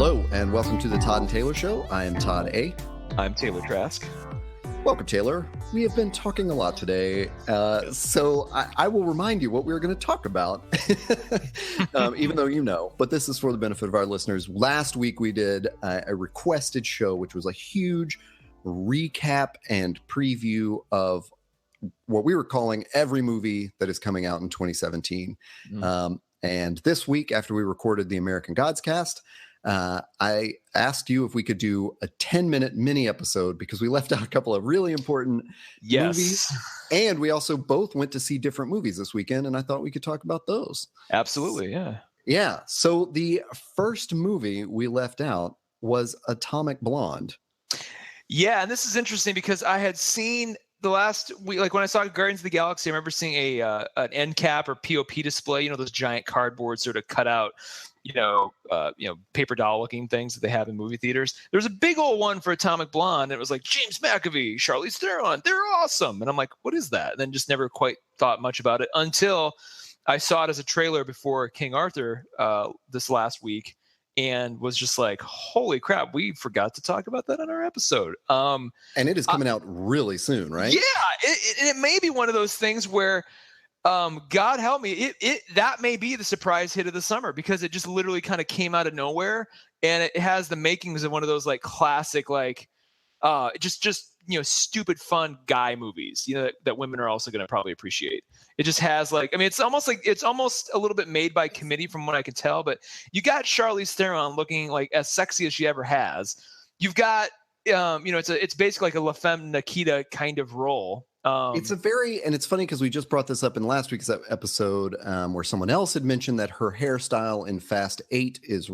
Hello, and welcome to the Todd and Taylor Show. I am Todd A. I'm Taylor Trask. Welcome, Taylor. We have been talking a lot today, so I will remind you what we were going to talk about, even though you know, but this is for the benefit of our listeners. Last week we did a requested show, which was a huge recap and preview of what we were calling every movie that is coming out in 2017. And this week, after we recorded the American Gods cast, I asked you if we could do a 10-minute mini episode because we left out a couple of really important movies. And we also both went to see different movies this weekend, and I thought we could talk about those. Absolutely, yeah. Yeah. So the first movie we left out was Atomic Blonde. Yeah, and this is interesting because I had seen the last week, like when I saw Guardians of the Galaxy, I remember seeing an end cap or POP display, those giant cardboard sort of cut out, paper doll looking things that they have in movie theaters. There's a big old one for Atomic Blonde. And it was like James McAvoy, Charlize Theron, they're awesome. And I'm like, what is that? And then just never quite thought much about it until I saw it as a trailer before King Arthur this last week. And was just like, holy crap, we forgot to talk about that on our episode. And it is coming out really soon, right? Yeah, it may be one of those things where, God help me, that may be the surprise hit of the summer because it just literally kind of came out of nowhere, and it has the makings of one of those like classic just stupid fun guy movies, that women are also going to probably appreciate. It just has it's almost a little bit made by committee from what I can tell, but you got Charlize Theron looking like as sexy as she ever has. You've got, it's basically like a La Femme Nikita kind of role. And it's funny because we just brought this up in last week's episode where someone else had mentioned that her hairstyle in Fast 8 is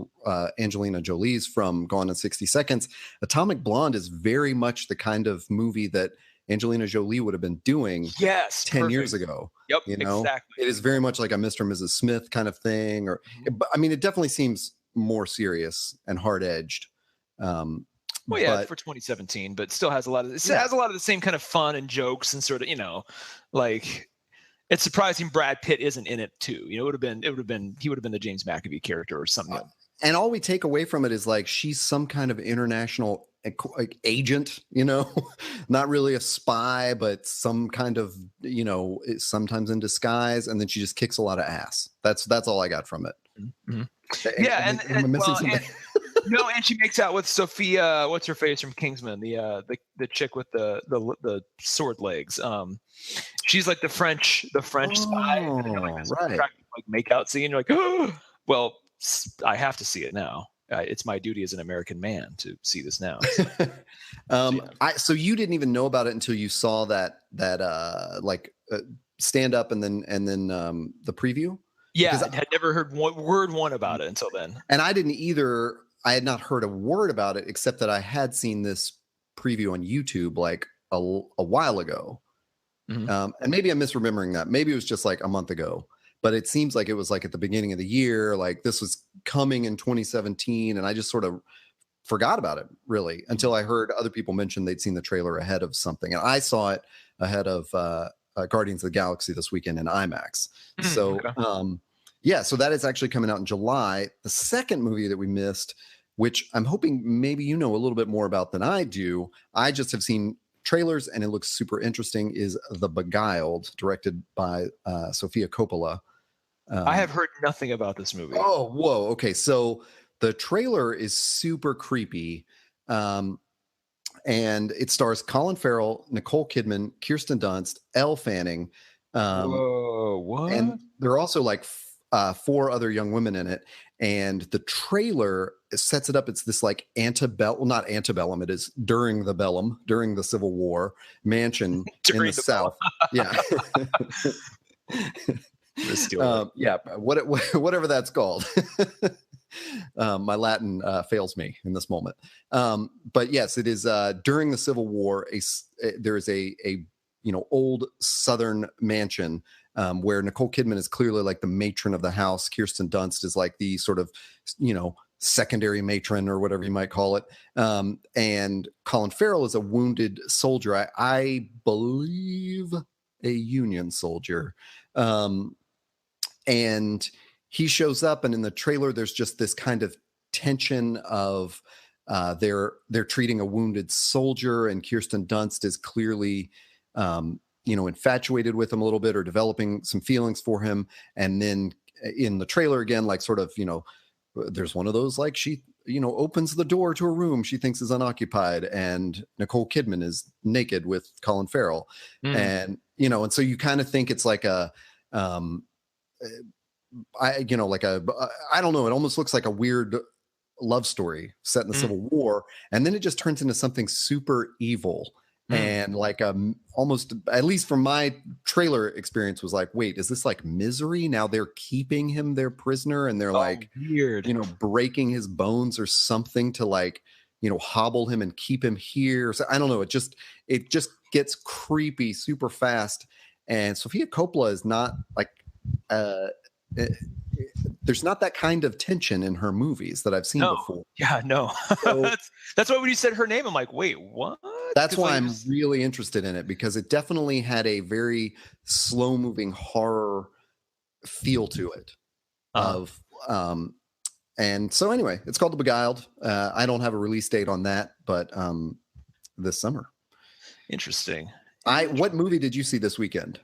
Angelina Jolie's from Gone in 60 Seconds. Atomic Blonde is very much the kind of movie that Angelina Jolie would have been doing 10 years ago. Yep, exactly. It is very much like a Mr. and Mrs. Smith kind of thing. It definitely seems more serious and hard-edged. Well, yeah, for 2017, but still has a lot of the same kind of fun and jokes and sort of, it's surprising Brad Pitt isn't in it too. He would have been the James McAvoy character or something. And all we take away from it is like she's some kind of international agent, not really a spy, but some kind of, sometimes in disguise, and then she just kicks a lot of ass. That's all I got from it. Mm-hmm. Yeah, am I missing something? No, and she makes out with Sophia. What's her face from Kingsman? The chick with the sword legs. She's like the French spy. Right. Make out scene. You're like, oh, well, I have to see it now. It's my duty as an American man to see this now. So you didn't even know about it until you saw that stand up and then the preview. Yeah, I had never heard word one about it until then. And I didn't either. I had not heard a word about it, except that I had seen this preview on YouTube like a while ago. Mm-hmm. And maybe I'm misremembering that. Maybe it was just like a month ago. But it seems like it was like at the beginning of the year, like this was coming in 2017. And I just sort of forgot about it, really, until I heard other people mention they'd seen the trailer ahead of something. And I saw it ahead of Guardians of the Galaxy this weekend in IMAX. So, okay. So that is actually coming out in July. The second movie that we missed, which I'm hoping maybe you know a little bit more about than I do, I just have seen trailers and it looks super interesting, is The Beguiled, directed by Sofia Coppola. I have heard nothing about this movie. Oh, whoa. Okay. So the trailer is super creepy. And it stars Colin Farrell, Nicole Kidman, Kirsten Dunst, Elle Fanning. Whoa, what? And there are also like 4 other young women in it. And the trailer sets it up. It's this like antebellum, well, not antebellum. It is during the Civil War mansion in the South. Yeah. Whatever that's called. My Latin fails me in this moment. But yes, it is during the Civil War. There is a old Southern mansion where Nicole Kidman is clearly like the matron of the house. Kirsten Dunst is like the sort of, secondary matron or whatever you might call it. And Colin Farrell is a wounded soldier. I believe a Union soldier. And he shows up, and in the trailer, there's just this kind of tension of they're treating a wounded soldier, and Kirsten Dunst is clearly infatuated with him a little bit, or developing some feelings for him. And then in the trailer again, like sort of, there's one of those, like she, opens the door to a room she thinks is unoccupied, and Nicole Kidman is naked with Colin Farrell. And, and so you kind of think it's like I don't know. It almost looks like a weird love story set in the Civil War. And then it just turns into something super evil. And like almost, at least from my trailer experience, was like, wait, is this like Misery? Now they're keeping him their prisoner, and they're weird, breaking his bones or something to like, hobble him and keep him here. So I don't know. It just gets creepy super fast. And Sofia Coppola is not like, there's not that kind of tension in her movies that I've seen before. Yeah, no. So, that's why when you said her name, I'm like, wait, what? That's why I'm really interested in it, because it definitely had a very slow moving horror feel to it. And so anyway, it's called The Beguiled. I don't have a release date on that, but this summer. Interesting. What movie did you see this weekend?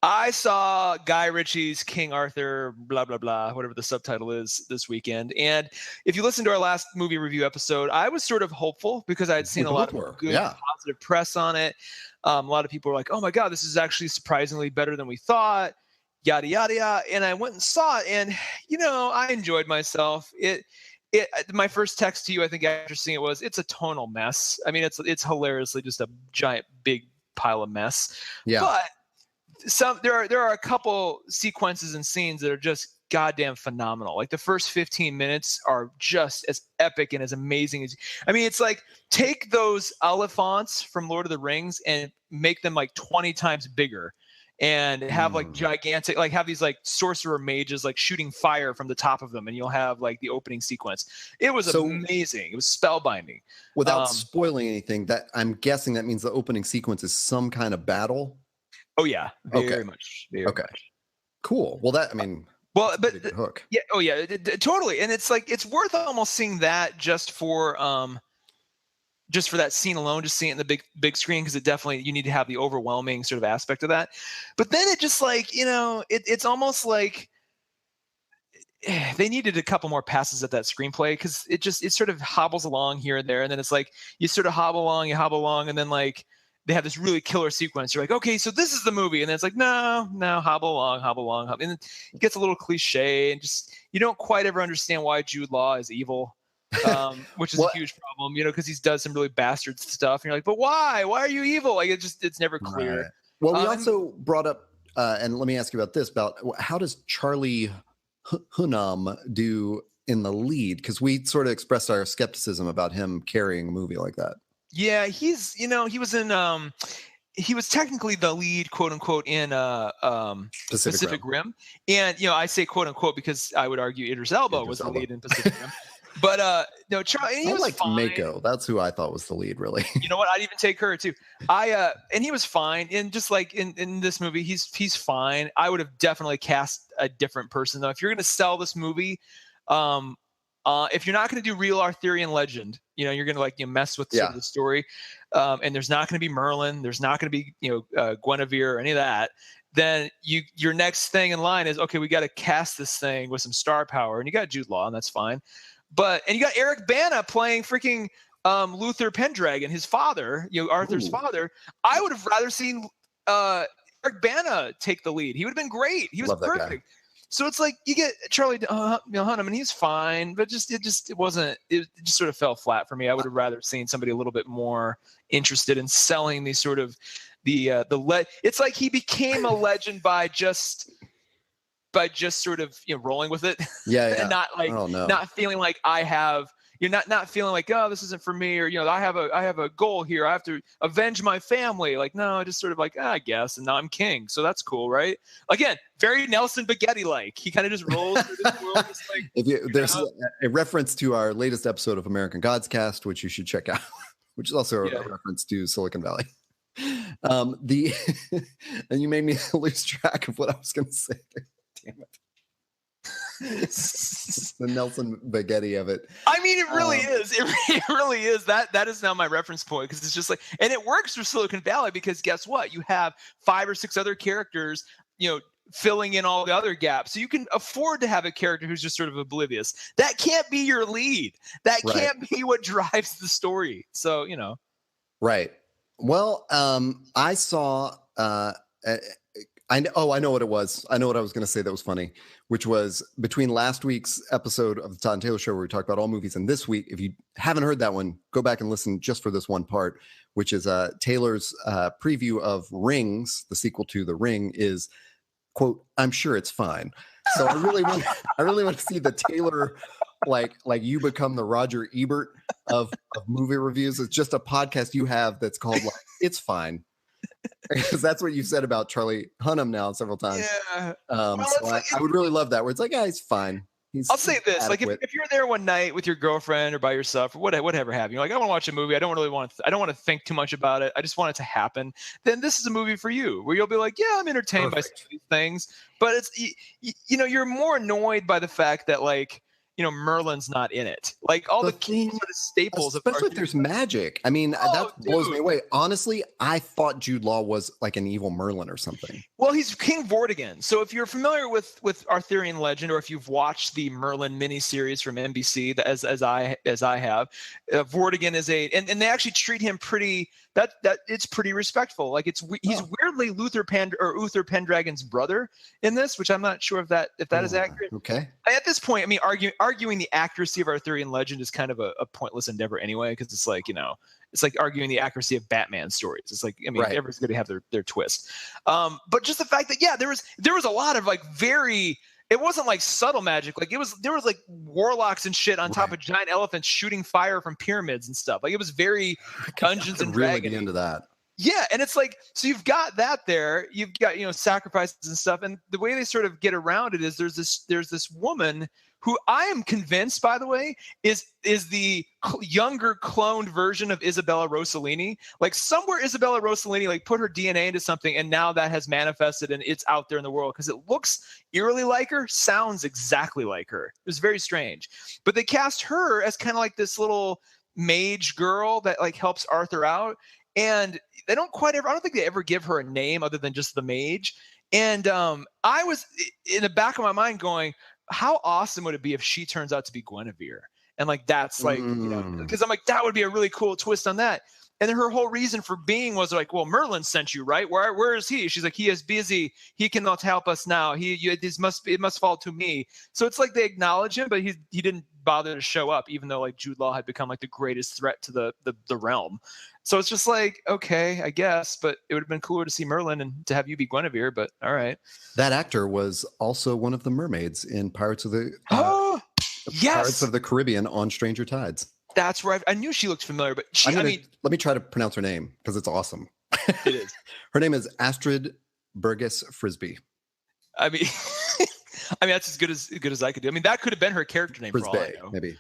I saw Guy Ritchie's King Arthur, blah, blah, blah, whatever the subtitle is, this weekend. And if you listen to our last movie review episode, I was sort of hopeful because I had seen a lot of good, positive press on it. A lot of people were like, oh my God, this is actually surprisingly better than we thought, yada, yada, yada. And I went and saw it, and, I enjoyed myself. My first text to you, I think, after seeing it was, it's a tonal mess. I mean, it's hilariously just a giant, big pile of mess. Yeah. But there are a couple sequences and scenes that are just goddamn phenomenal. Like the first 15 minutes are just as epic and as amazing as, it's like, take those elephants from Lord of the Rings and make them like 20 times bigger, and have like gigantic, like have these like sorcerer mages like shooting fire from the top of them, and you'll have like the opening sequence. It was amazing. It was spellbinding. Without spoiling anything, that I'm guessing that means the opening sequence is some kind of battle. Oh yeah, very much. Very much. Cool. Well, but hook. Yeah. Oh yeah, totally. And it's like, it's worth almost seeing that just for that scene alone, just seeing it in the big screen, because it definitely, you need to have the overwhelming sort of aspect of that. But then it just like, it's almost like they needed a couple more passes at that screenplay, because it sort of hobbles along here and there, and then it's like you sort of hobble along, and then like they have this really killer sequence. You're like, okay, so this is the movie. And then it's like, no, hobble along. And it gets a little cliche, and just, you don't quite ever understand why Jude Law is evil, which is a huge problem, because he's does some really bastard stuff. And you're like, but why? Why are you evil? Like, it's never clear. Right. Well, we also brought up, and let me ask you about this, about how does Charlie Hunnam do in the lead? Because we sort of expressed our skepticism about him carrying a movie like that. Yeah, he was in he was technically the lead, quote unquote, in Pacific Rim. And I say quote unquote because I would argue Idris Elba was the lead in Pacific Rim. But no, Charlie, he was like Mako. That's who I thought was the lead, really. You know what? I'd even take her too. And he was fine. And just like in this movie, he's fine. I would have definitely cast a different person though. If you're going to sell this movie, if you're not going to do real Arthurian legend, you're going to like mess with sort of the story, and there's not going to be Merlin, there's not going to be Guinevere or any of that. Then your next thing in line is, okay, we got to cast this thing with some star power, and you got Jude Law, and that's fine. And you got Eric Bana playing freaking Luther Pendragon, his father, Arthur's father. I would have rather seen Eric Bana take the lead. He would have been great. He was perfect. So it's like you get Charlie Hunnam, and he's fine, but it just sort of fell flat for me. I would have rather seen somebody a little bit more interested in selling these sort of it's like he became a legend by just sort of rolling with it. Yeah. And not feeling like I have. You're not feeling like, oh, this isn't for me, or I have a goal here. I have to avenge my family. Like, no, just sort of like, I guess, and now I'm king, so that's cool, right? Again, very Nelson Baghetti like. He kind of just rolls through this world, just like. There's a reference to our latest episode of American Gods Cast, which you should check out, which is also a reference to Silicon Valley. And you made me lose track of what I was going to say. Damn it. The Nelson Baguetti of it. I mean, it really is. It really is. That is now my reference point, because it's just like, and it works for Silicon Valley because guess what? You have 5 or 6 other characters, filling in all the other gaps. So you can afford to have a character who's just sort of oblivious. That can't be your lead. That can't be what drives the story. So, Right. Well, I saw, I know what it was. I know what I was going to say that was funny, which was between last week's episode of the Todd and Taylor Show, where we talked about all movies, and this week, if you haven't heard that one, go back and listen just for this one part, which is Taylor's preview of Rings. The sequel to The Ring is, quote, "I'm sure it's fine." So I really want to see the Taylor, like you become the Roger Ebert of movie reviews. It's just a podcast you have that's called like, "It's Fine." Because that's what you've said about Charlie Hunnam now several times. Yeah. I would really love that, where it's like, yeah, he's fine. I'll say this: like, if you're there one night with your girlfriend or by yourself or whatever have you, like, I want to watch a movie. I don't want to think too much about it. I just want it to happen. Then this is a movie for you, where you'll be like, yeah, I'm entertained by some of these things. But it's you're more annoyed by the fact that, like, Merlin's not in it. Like, all the key sort of staples, especially if there's magic. I mean, that blows me away. Honestly, I thought Jude Law was like an evil Merlin or something. Well, he's King Vortigern. So if you're familiar with Arthurian legend, or if you've watched the Merlin miniseries from NBC, as I have, Vortigern is and they actually treat him pretty. That it's pretty respectful. Like, he's weirdly Uther Pendragon's brother in this, which I'm not sure if that is accurate. Okay. At this point, I mean, arguing the accuracy of Arthurian legend is kind of a pointless endeavor anyway, because it's like, it's like arguing the accuracy of Batman stories. It's like, I mean, everyone's going to have their twist. But just the fact that, there was a lot of like it wasn't like subtle magic. Like, there was like warlocks and shit on top of giant elephants shooting fire from pyramids and stuff. Like, it was very Dungeons and Dragons. Really into that. Yeah, and it's like, so you've got that there. You've got sacrifices and stuff, and the way they sort of get around it is there's this woman who I am convinced, by the way, is the younger cloned version of Isabella Rossellini. Like, somewhere Isabella Rossellini like put her DNA into something, and now that has manifested and it's out there in the world, because it looks eerily like her, sounds exactly like her. It was very strange, but they cast her as kind of like this little mage girl that like helps Arthur out. And they don't I don't think they ever give her a name other than just the mage. And I was in the back of my mind going, how awesome would it be if she turns out to be Guinevere? And like, that's like, because I'm like, that would be a really cool twist on that. And then her whole reason for being was like, well, Merlin sent you, right? Where is he? She's like, he is busy. He cannot help us now. It must fall to me. So it's like they acknowledge him, but he didn't bother to show up, even though like Jude Law had become like the greatest threat to the realm. So it's just like, okay, I guess, but it would have been cooler to see Merlin and to have you be Guinevere, but all right. That actor was also one of the mermaids in Pirates of the Pirates of the Caribbean on Stranger Tides. That's right. I knew she looked familiar, but let me try to pronounce her name, because it's awesome. It is. Her name is Astrid Burgess Frisbee. I mean, that's as good as I could do. I mean, that could have been her character name, Frisbee, for all I know. maybe.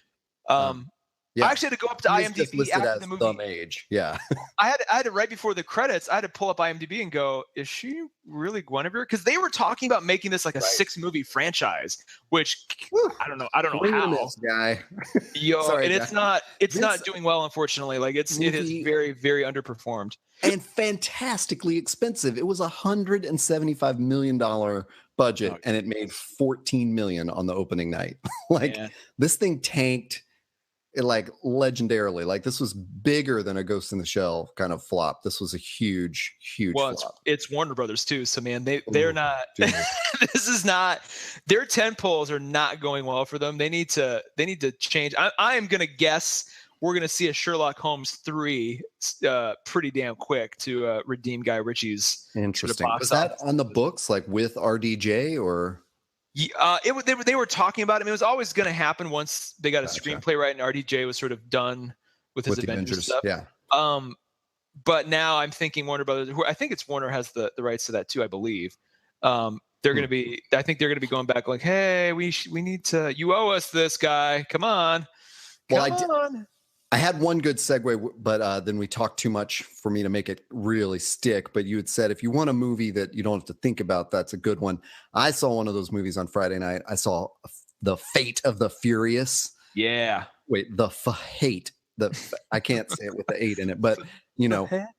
Yeah. I actually had to go up to IMDb after the movie. Dumb age. Yeah. I had to, right before the credits, I had to pull up IMDb and go, is she really Guinevere? Because they were talking about making this like a 6-movie franchise, which I don't know how. This guy. Sorry, and it's not doing well, unfortunately. Like, it is very, very underperformed. And fantastically expensive. It was $175 million budget, and it made $14 million on the opening night. This thing tanked. It like legendarily, like, this was bigger than a Ghost in the Shell kind of flop. This was a huge flop. It's Warner Brothers too, so man, they're not. This is not. Their tentpoles are not going well for them. They need to change. I am gonna guess we're gonna see a Sherlock Holmes 3 pretty damn quick to redeem Guy Ritchie's. Interesting. Was that on the books, like with RDJ or? They were talking about it. I mean, it was always going to happen once they got a screenplay right and RDJ was sort of done with his Avengers stuff. Yeah. But now I'm thinking Warner Brothers, who I think it's Warner has the rights to that too, I believe. They're going to be. I think they're going to be going back like, hey, we need to. You owe us this, guy. Come on. I had one good segue, but then we talked too much for me to make it really stick. But you had said, if you want a movie that you don't have to think about, that's a good one. I saw one of those movies on Friday night. I saw the Fate of the Furious. Yeah. Wait, hate. I can't say it with the 8 in it, but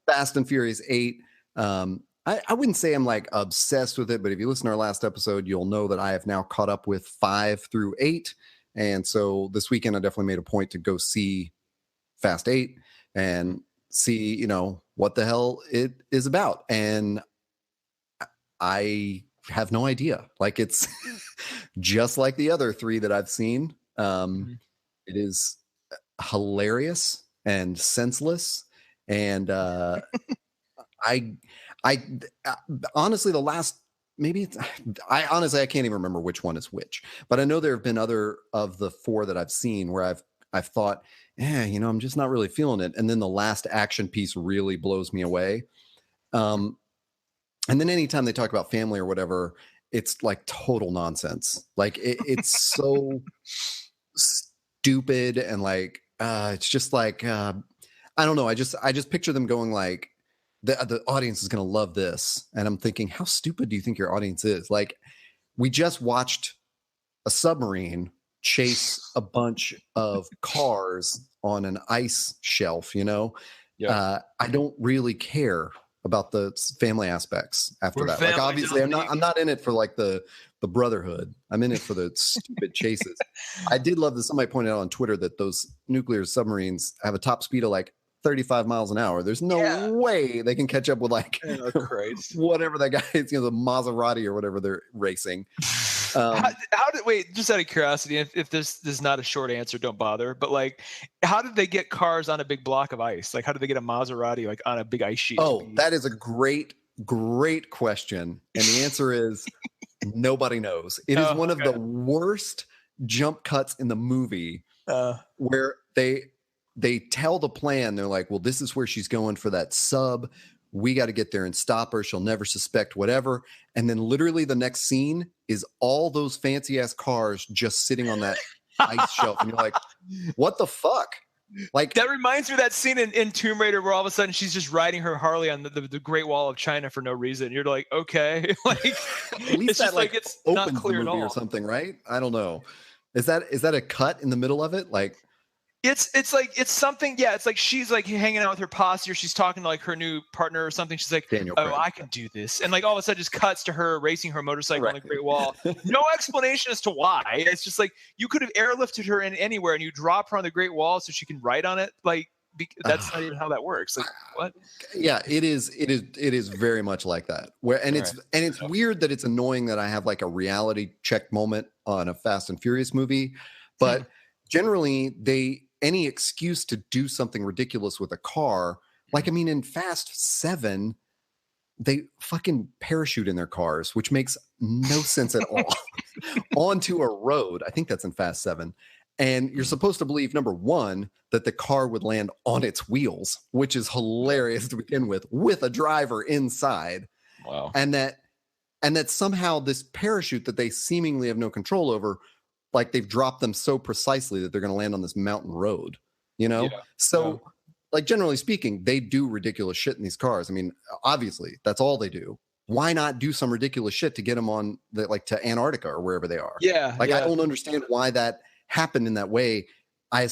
Fast and Furious 8. I wouldn't say I'm like obsessed with it, but if you listen to our last episode, you'll know that I have now caught up with 5 through 8. And so this weekend, I definitely made a point to go see Fast 8 and see, what the hell it is about. And I have no idea. Like, it's just like the other 3 that I've seen. It is hilarious and senseless. And I honestly, the last, I can't even remember which one is which, but I know there have been other of the 4 that I've seen where I've thought, I'm just not really feeling it. And then the last action piece really blows me away. And then anytime they talk about family or whatever, it's like total nonsense. Like it's so stupid. And like, it's just like, I don't know. I just picture them going like, the audience is going to love this. And I'm thinking, how stupid do you think your audience is? Like, we just watched a submarine chase a bunch of cars on an ice shelf, I don't really care about the family aspects after that. Like, obviously I'm not in it for like the brotherhood. I'm in it for the stupid chases. I did love that somebody pointed out on Twitter that those nuclear submarines have a top speed of like 35 miles an hour. There's no way they can catch up with like whatever that guy is, the Maserati or whatever they're racing. Wait, just out of curiosity, if this is not a short answer, don't bother. But like, how did they get cars on a big block of ice? Like, how did they get a Maserati like on a big ice sheet? Oh, that is a great question. And the answer is nobody knows. It is one of the worst jump cuts in the movie where they tell the plan. They're like, well, this is where she's going for that sub. We got to get there and stop her. She'll never suspect whatever. And then literally the next scene is all those fancy ass cars just sitting on that ice shelf. And you're like, what the fuck? Like, that reminds me of that scene in Tomb Raider where all of a sudden she's just riding her Harley on the Great Wall of China for no reason. You're like, okay. Like, at least it's just like it's not clear at all. Or something, right? I don't know. Is that a cut in the middle of it? Like, it's like it's something. Yeah, it's like she's like hanging out with her posse, or she's talking to like her new partner or something. She's like, Daniel "Oh, Craig. I can do this," and like all of a sudden, just cuts to her racing her motorcycle on the Great Wall. No explanation as to why. It's just like you could have airlifted her in anywhere, and you drop her on the Great Wall so she can ride on it. Like that's not even how that works. Like what? Yeah, it is very much like that. It's weird that it's annoying that I have like a reality check moment on a Fast and Furious movie, but generally any excuse to do something ridiculous with a car. Like, I mean, in Fast 7, they fucking parachute in their cars, which makes no sense at all, onto a road. I think that's in Fast 7. And you're supposed to believe, number one, that the car would land on its wheels, which is hilarious to begin with a driver inside. Wow. And that somehow this parachute that they seemingly have no control over, like they've dropped them so precisely that they're going to land on this mountain road, like, generally speaking, they do ridiculous shit in these cars. I mean, obviously that's all they do. Why not do some ridiculous shit to get them on to Antarctica or wherever they are? Yeah. I don't understand why that happened in that way. I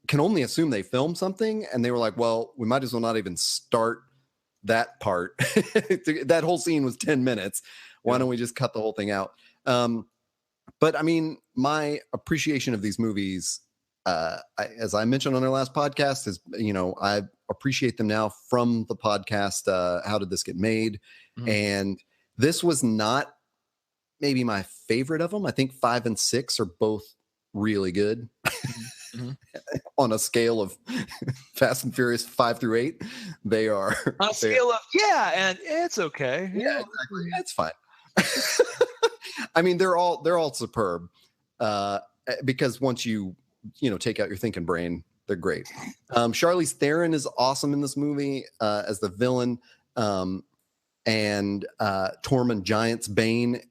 can only assume they filmed something and they were like, well, we might as well not even start that part. That whole scene was 10 minutes. Why don't we just cut the whole thing out? But I mean, my appreciation of these movies, as I mentioned on our last podcast, is, I appreciate them now from the podcast, How Did This Get Made? Mm-hmm. And this was not maybe my favorite of them. I think 5 and 6 are both really good. Mm-hmm. On a scale of Fast and Furious 5 through 8, they are on a scale of and it's okay. Yeah, exactly. It's fine. I mean, they're all superb, because once you take out your thinking brain, they're great. Charlize Theron is awesome in this movie as the villain, and Tormund Giants Bane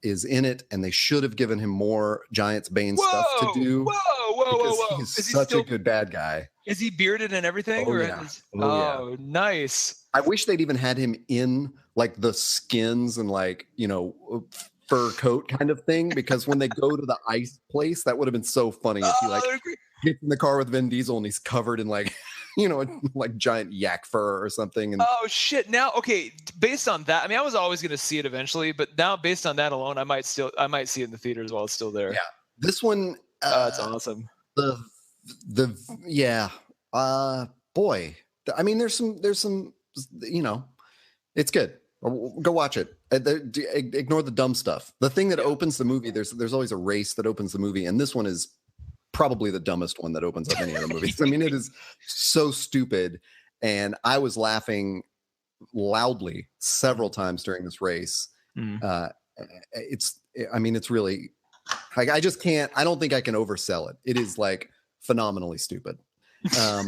is in it, and they should have given him more Giants Bane stuff to do. Whoa! He's such a good bad guy. Is he bearded and everything? Oh, yeah. Oh, nice. I wish they'd even had him in like the skins and fur coat kind of thing, because when they go to the ice place, that would have been so funny if he like gets in the car with Vin Diesel and he's covered in like, like giant yak fur or something. And oh shit! Now, okay, based on that, I mean, I was always going to see it eventually, but now based on that alone, I might see it in the theaters while it's still there. Yeah, this one, it's awesome. Boy, I mean, there's some, it's good. Go watch it. Ignore the dumb stuff. The thing that opens the movie, there's always a race that opens the movie, and this one is probably the dumbest one that opens up any of the movies. I mean, it is so stupid, and I was laughing loudly several times during this race. It's really, like, I just can't. I don't think I can oversell it. It is like phenomenally stupid. I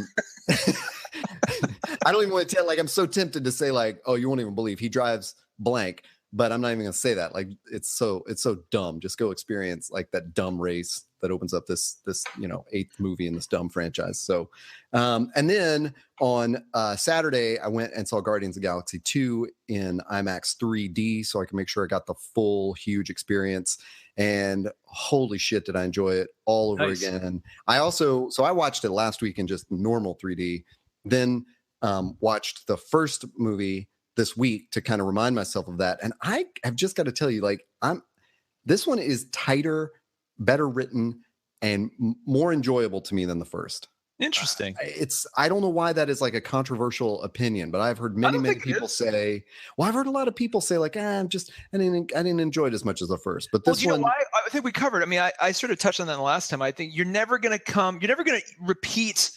don't even want to tell, like, I'm so tempted to say, like, oh, you won't even believe he drives blank, but I'm not even gonna say that. Like, it's so dumb. Just go experience like that dumb race that opens up this 8th movie in this dumb franchise. So and then on Saturday I went and saw Guardians of the Galaxy 2 in IMAX 3D so I can make sure I got the full huge experience, and holy shit did I enjoy it all over again. I watched it last week in just normal 3D, then watched the first movie this week to kind of remind myself of that, and I have just got to tell you, like, this one is tighter, better written, and more enjoyable to me than the first. Interesting. I don't know why that is like a controversial opinion, but I've heard many people say, well, I've heard a lot of people say, like, I didn't enjoy it as much as the first, but this one, I think we covered. I mean, I sort of touched on that the last time. I think you're never going to repeat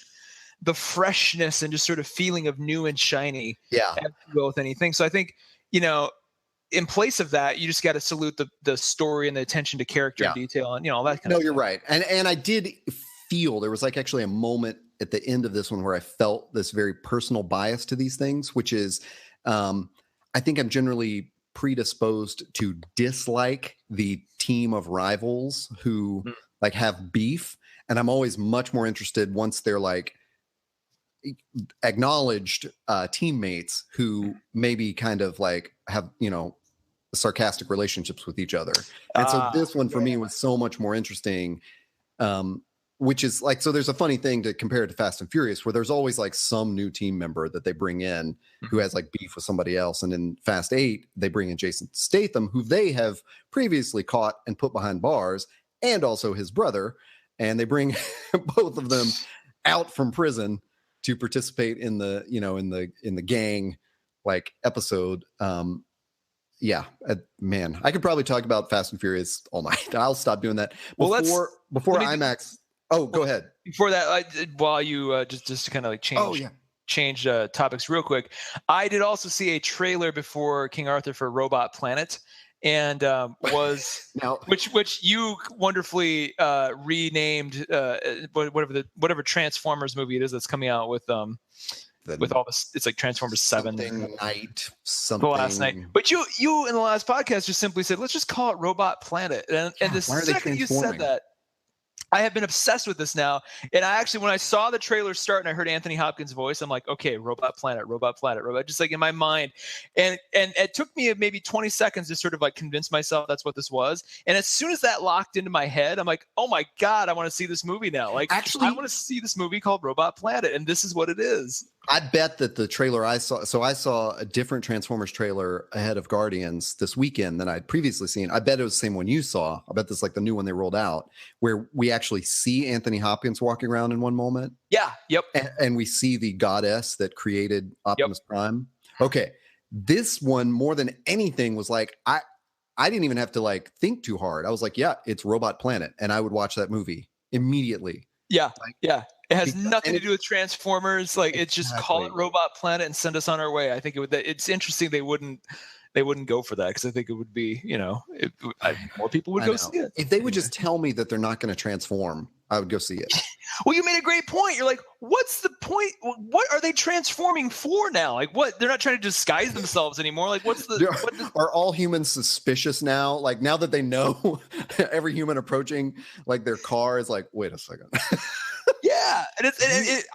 the freshness and just sort of feeling of new and shiny. Yeah. As you will with anything. So I think, in place of that, you just got to salute the story and the attention to character and detail and all that kind of stuff. No, you're right. And I did feel there was like actually a moment at the end of this one where I felt this very personal bias to these things, which is I think I'm generally predisposed to dislike the team of rivals who like have beef. And I'm always much more interested once they're like acknowledged teammates who maybe kind of like have, sarcastic relationships with each other. And so this one for me was so much more interesting. Which is like, so there's a funny thing to compare it to Fast and Furious, where there's always like some new team member that they bring in who has like beef with somebody else. And in Fast 8, they bring in Jason Statham, who they have previously caught and put behind bars, and also his brother. And they bring both of them out from prison to participate in the, in the gang like episode. Man, I could probably talk about Fast and Furious all night. I'll stop doing that. Before IMAX. Oh, go ahead. Before that, while you just to kind of like change topics real quick, I did also see a trailer before King Arthur for Robot Planet, and was which you wonderfully renamed whatever Transformers movie it is that's coming out with all this. It's like Transformers 7 something the last night. But you in the last podcast just simply said, let's just call it Robot Planet, and the second you said that, I have been obsessed with this now. And I actually, when I saw the trailer start and I heard Anthony Hopkins' voice, I'm like, okay, Robot Planet, just like in my mind. And it took me maybe 20 seconds to sort of like convince myself that's what this was. And as soon as that locked into my head, I'm like, oh my God, I want to see this movie now. Like, actually, I want to see this movie called Robot Planet. And this is what it is. I bet that the trailer I saw a different Transformers trailer ahead of Guardians this weekend than I'd previously seen. I bet it was the same one you saw. I bet this is like the new one they rolled out, where we actually see Anthony Hopkins walking around in one moment. Yeah. Yep. And we see the goddess that created Optimus Prime. Okay. This one, more than anything, was like, I didn't even have to like think too hard. I was like, yeah, it's Robot Planet. And I would watch that movie immediately. Yeah. Yeah. It has nothing to do with Transformers. Like, it's just call it Robot Planet and send us on our way. I think it's interesting they wouldn't go for that, because I think it would be, more people would go see it. If they would just tell me that they're not going to transform, I would go see it. Well, you made a great point. You're like, what's the point? What are they transforming for now? Like, what? They're not trying to disguise themselves anymore. Like, are all humans suspicious now? Like, now that they know every human approaching like their car is like, wait a second. Yeah. Yeah, and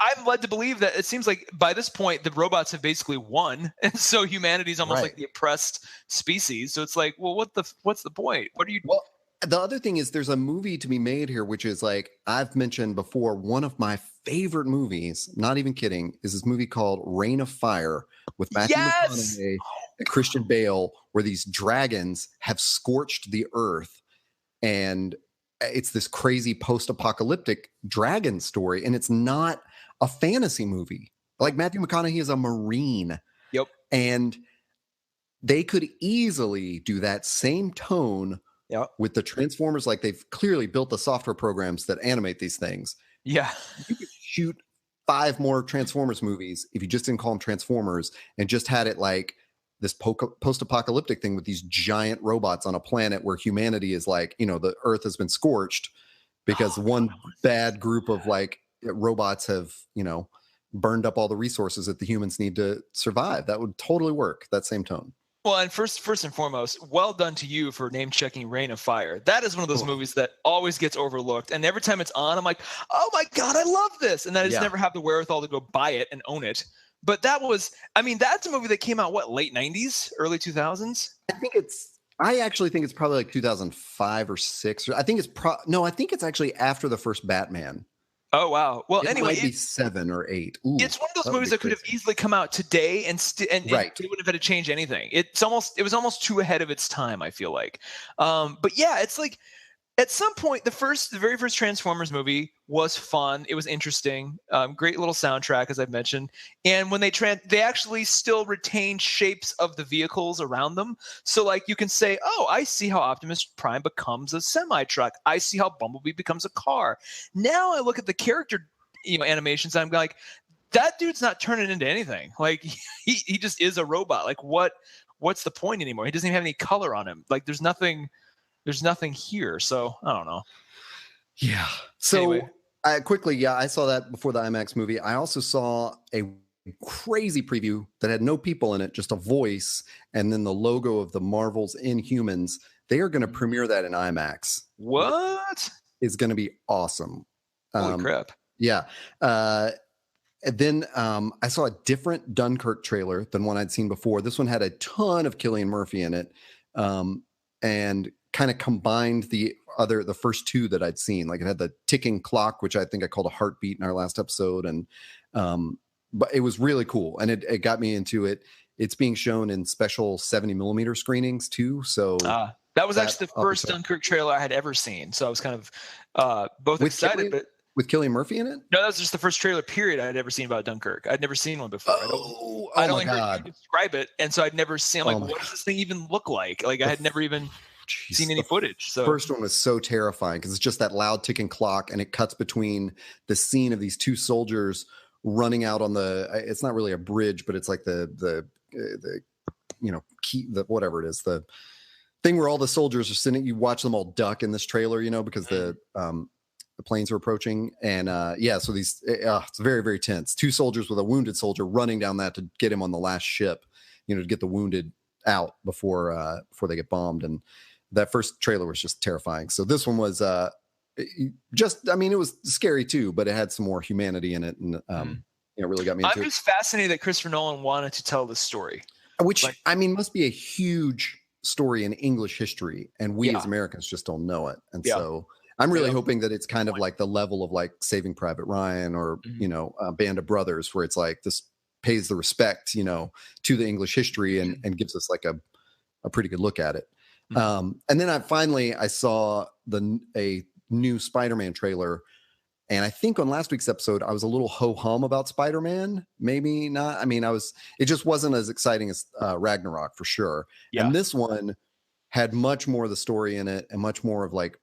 I'm led to believe that it seems like by this point the robots have basically won, and so humanity's almost like the oppressed species. So it's like, well, what's the point? What are you? Well, the other thing is there's a movie to be made here, which is like I've mentioned before. One of my favorite movies, not even kidding, is this movie called Reign of Fire with Matthew McConaughey and Christian Bale, where these dragons have scorched the earth, and it's this crazy post-apocalyptic dragon story, and it's not a fantasy movie. Like Matthew McConaughey is a Marine. Yep. And they could easily do that same tone with the Transformers. Like they've clearly built the software programs that animate these things. Yeah. You could shoot 5 more Transformers movies if you just didn't call them Transformers and just had it like this post-apocalyptic thing with these giant robots on a planet where humanity is like, the earth has been scorched because one bad group of like robots have, burned up all the resources that the humans need to survive. That would totally work. That same tone. Well, and first and foremost, well done to you for name checking Reign of Fire. That is one of those movies that always gets overlooked. And every time it's on, I'm like, oh my God, I love this. And then I just never have the wherewithal to go buy it and own it. But that's a movie that came out, late 90s, early 2000s? I actually think it's probably like 2005 or 6. I think it's actually after the first Batman. Oh, wow. Well, anyway. It might be 7 or 8. Ooh, it's one of those movies that could have easily come out today and it wouldn't have had to change anything. It was almost too ahead of its time, I feel like. But yeah, it's like, at some point, the very first Transformers movie was fun. It was interesting. Great little soundtrack, as I've mentioned. And when they actually still retained shapes of the vehicles around them. So like you can say, oh, I see how Optimus Prime becomes a semi-truck. I see how Bumblebee becomes a car. Now I look at the character, animations. I'm like, that dude's not turning into anything. Like he just is a robot. Like what's the point anymore? He doesn't even have any color on him. Like there's nothing here. So I don't know. Yeah. So anyway. I saw that before the IMAX movie. I also saw a crazy preview that had no people in it, just a voice, and then the logo of the Marvel's Inhumans. They are going to premiere that in IMAX. What? It's going to be awesome. Holy crap. Yeah. And then I saw a different Dunkirk trailer than one I'd seen before. This one had a ton of Cillian Murphy in it. And kind of combined the first 2 that I'd seen. Like it had the ticking clock, which I think I called a heartbeat in our last episode. And, but it was really cool. And it got me into it. It's being shown in special 70mm screenings too. So that was actually the first Dunkirk trailer I had ever seen. So I was kind of both excited, but with Cillian Murphy in it? No, that was just the first trailer period I had ever seen about Dunkirk. I'd never seen one before. I'd only heard you describe it. And so I'd never seen, I'm like, what does this thing even look like? Like I had never even seen any footage. So first one was so terrifying because it's just that loud ticking clock, and it cuts between the scene of these 2 soldiers running out on it's not really a bridge, but it's like the whatever it is, the thing where all the soldiers are sitting. You watch them all duck in this trailer, because the planes are approaching, and so these it's very, very tense. 2 soldiers with a wounded soldier running down that to get him on the last ship, to get the wounded out before they get bombed. And that first trailer was just terrifying. So this one was it was scary too, but it had some more humanity in it, and it really got me into it. I'm just fascinated that Christopher Nolan wanted to tell this story, which must be a huge story in English history, and we as Americans just don't know it. And so I'm really hoping that it's kind of like the level of like Saving Private Ryan or Band of Brothers, where it's like this pays the respect to the English history and gives us like a pretty good look at it. And then I saw a new Spider-Man trailer, and I think on last week's episode I was a little ho-hum about Spider-Man. Maybe not. I mean, it just wasn't as exciting as Ragnarok for sure. Yeah. And this one had much more of the story in it, and much more of like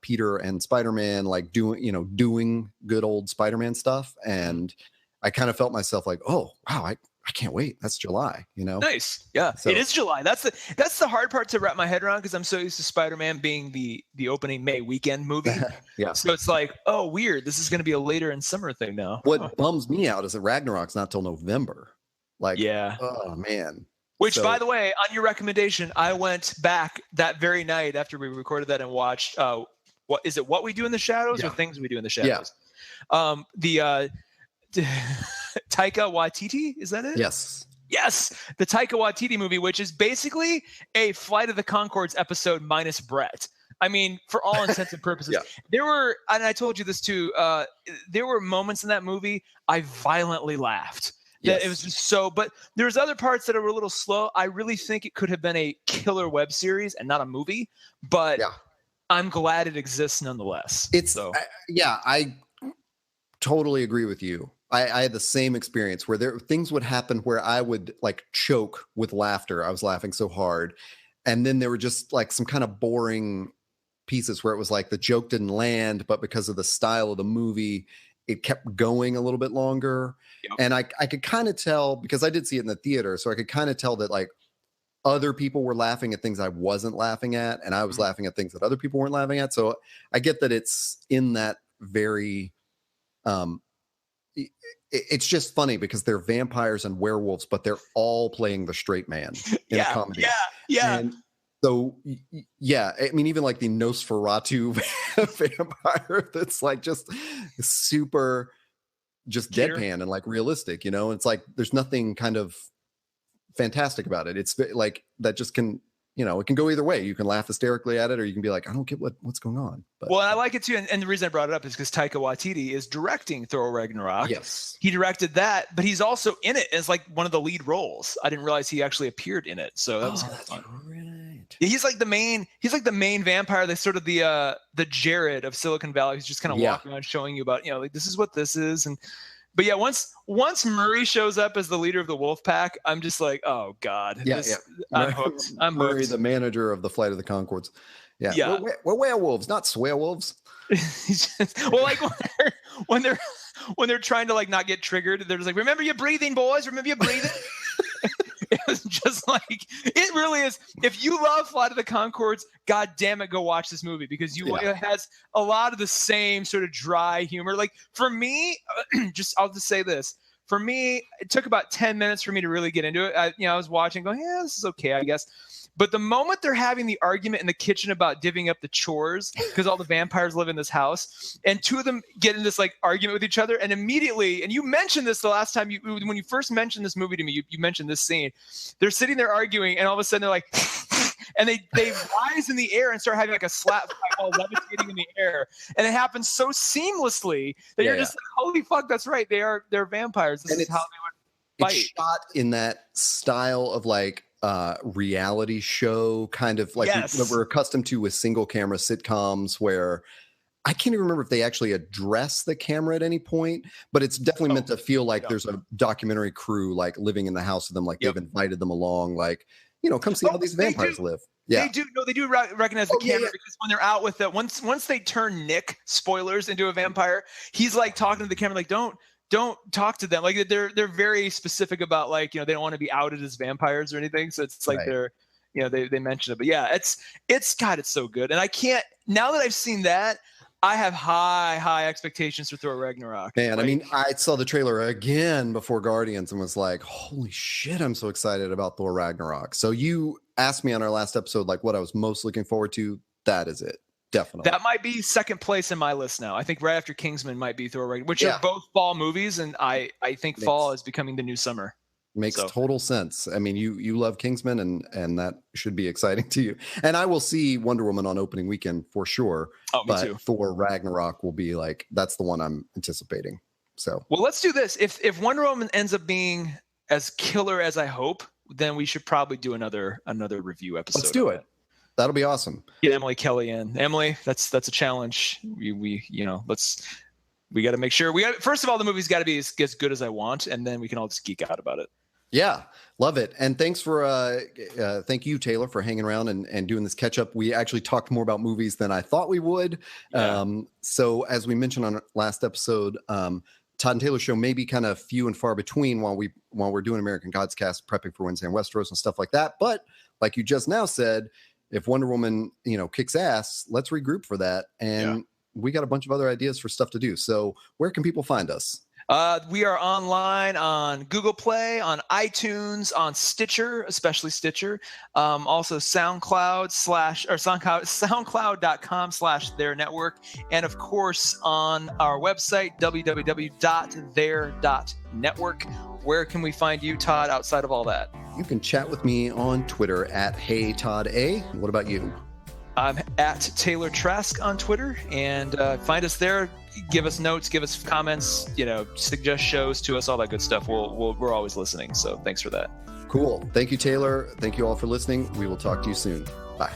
Peter and Spider-Man like doing good old Spider-Man stuff. And I kind of felt myself like, oh wow, I can't wait. That's July, Nice. Yeah. So, it is July. That's the hard part to wrap my head around, because I'm so used to Spider-Man being the opening May weekend movie. Yeah. So it's like, oh, weird. This is going to be a later in summer thing now. What bums me out is that Ragnarok's not till November. Like, yeah. Oh man. Which, by the way, on your recommendation, I went back that very night after we recorded that and watched What We Do in the Shadows or Things We Do in the Shadows? The Taika Waititi, is that it? Yes. Yes, the Taika Waititi movie, which is basically a Flight of the Conchords episode minus Brett. I mean, for all intents and purposes, there were, and I told you this too, there were moments in that movie I violently laughed. Yes. It was just so, but there's other parts that were a little slow. I really think it could have been a killer web series and not a movie, but I'm glad it exists nonetheless. I totally agree with you. I had the same experience where things would happen where I would like choke with laughter. I was laughing so hard. And then there were just like some kind of boring pieces where it was like the joke didn't land, but because of the style of the movie, it kept going a little bit longer. Yep. And I could kind of tell, because I did see it in the theater, so I could kind of tell that like other people were laughing at things I wasn't laughing at, and I was laughing at things that other people weren't laughing at. So I get that it's in that very it's just funny because they're vampires and werewolves, but they're all playing the straight man in a comedy. Yeah. And so, I mean, even like the Nosferatu vampire that's like just super just deadpan and like realistic, you know? It's like there's nothing kind of fantastic about it. It's like that just can, you know, it can go either way. You can laugh hysterically at it, or you can be like, I don't get what's going on. But, well, I like it too. And the reason I brought it up is because Taika Waititi is directing Thor Ragnarok. Yes. He directed that, but he's also in it as like one of the lead roles. I didn't realize he actually appeared in it. So that was fun. Right. He's like the main vampire. That's sort of the Jared of Silicon Valley. He's just kind of walking around showing you about, you know, like this is what this is. But yeah, once Murray shows up as the leader of the wolf pack, I'm just like, oh God. I'm hooked. Murray, the manager of the Flight of the Conchords. Yeah. We're werewolves, not swearwolves. Well, like when they're trying to like not get triggered, they're just like, remember your breathing, boys. Remember your breathing. It was just like, it really is. If you love Flight of the Conchords, God damn it, go watch this movie, because it has a lot of the same sort of dry humor. Like for me, I'll just say this. For me, it took about 10 minutes for me to really get into it. I was watching going, this is okay, I guess. But the moment they're having the argument in the kitchen about divvying up the chores, because all the vampires live in this house, and two of them get in this like argument with each other, and immediately, and you mentioned this the last time when you first mentioned this movie to me, you mentioned this scene. They're sitting there arguing, and all of a sudden they're like, and they rise in the air and start having like a slap fight while levitating in the air, and it happens so seamlessly that you're just like, holy fuck, that's right, they're vampires. This is how they would fight. It's shot in that style of like reality show kind of like we're accustomed to with single camera sitcoms, where I can't even remember if they actually address the camera at any point, but it's definitely meant to feel like there's a documentary crew like living in the house with them, like they've invited them along, like, you know, come see how these vampires live. They do recognize the camera because when they're out with it, once they turn Nick, spoilers, into a vampire, he's like talking to the camera like, don't talk to them. Like they're very specific about, like, you know, they don't want to be outed as vampires or anything. So it's like they're, you know, they mention it. But yeah, it's God, it's so good. And I can't, now that I've seen that, I have high expectations for Thor Ragnarok. Man, I mean, I saw the trailer again before Guardians and was like, holy shit, I'm so excited about Thor Ragnarok. So you asked me on our last episode, like, what I was most looking forward to. That is it. Definitely. That might be second place in my list now. I think right after Kingsman might be Thor Ragnarok, which are both fall movies, and I think fall is becoming the new summer. Makes total sense. I mean, you love Kingsman, and that should be exciting to you. And I will see Wonder Woman on opening weekend for sure. Oh, me too. Thor Ragnarok will be like, that's the one I'm anticipating. So, well, let's do this. If Wonder Woman ends up being as killer as I hope, then we should probably do another review episode. Let's do it. That'll be awesome. Get Emily Kelly in. Emily, that's a challenge. We got to make sure first of all, the movie's got to be as good as I want, and then we can all just geek out about it. Yeah, love it. And thanks for thank you, Taylor, for hanging around and doing this catch up. We actually talked more about movies than I thought we would. Yeah. So as we mentioned on our last episode, Todd and Taylor show may be kind of few and far between while we're doing American Gods Cast, prepping for Wednesday in Westeros and stuff like that. But like you just now said, if Wonder Woman, you know, kicks ass, let's regroup for that. And we got a bunch of other ideas for stuff to do. So where can people find us? We are online on Google Play, on iTunes, on Stitcher, especially Stitcher. Also SoundCloud.com/their network. And of course, on our website, www.their.network. Where can we find you, Todd, outside of all that? You can chat with me on Twitter at HeyToddA. What about you? I'm at Taylor Trask on Twitter, and find us there. Give us notes, give us comments, suggest shows to us, all that good stuff. We're always listening. So thanks for that. Cool. Thank you, Taylor. Thank you all for listening. We will talk to you soon. Bye.